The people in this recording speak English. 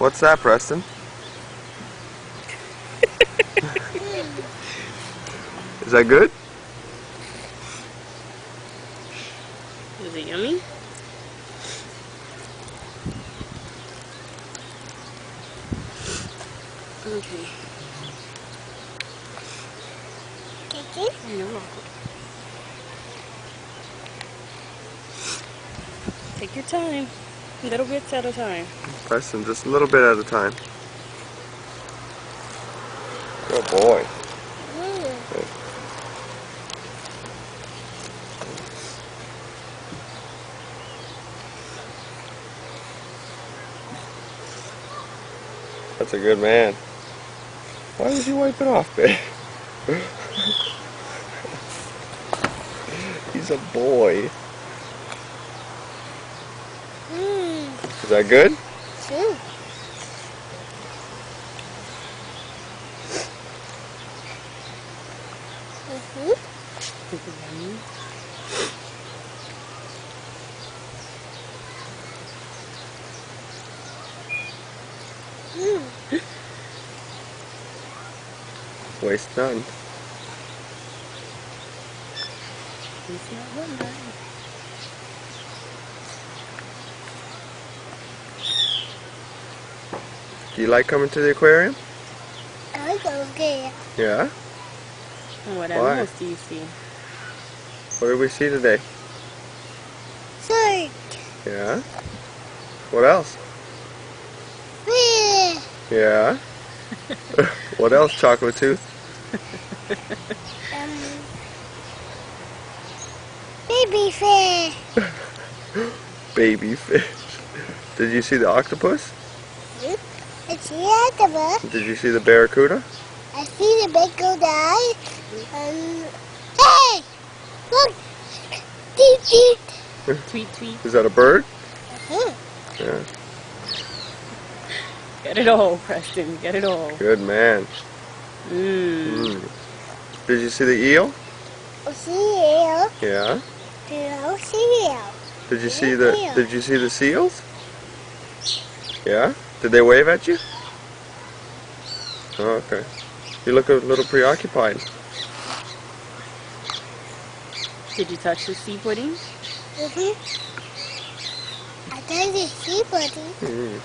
What's that, Preston? Is that good? Is it yummy? Okay. You're welcome. Take your time. Little bits at a time. Preston, just a little bit at a time. Good boy. Okay. That's a good man. Why did you wipe it off, babe? He's a boy. Is that good? Sure. Is it yummy? Waste none. It's not one night. Do you like coming to the aquarium? I go get Yeah? And what Why? animals do you see? What did we see today? shark. Yeah? What else? Fish. Yeah? What else, Chocolate Tooth? Baby fish. Baby fish. Did you see the octopus? It's the octopus. Did you see the barracuda? I see the big gold eye. Hey! Look! Teet teet. Tweet, tweet. Is that a bird? Hmm. Yeah. Get it all, Preston. Get it all. Good man. Mmm. Did you see the eel? Seal. Yeah. No seal. Did you see the seals? Yeah? Did they wave at you? Oh, okay. You look a little preoccupied. Did you touch the sea pudding? I tried to see buddy. Mm.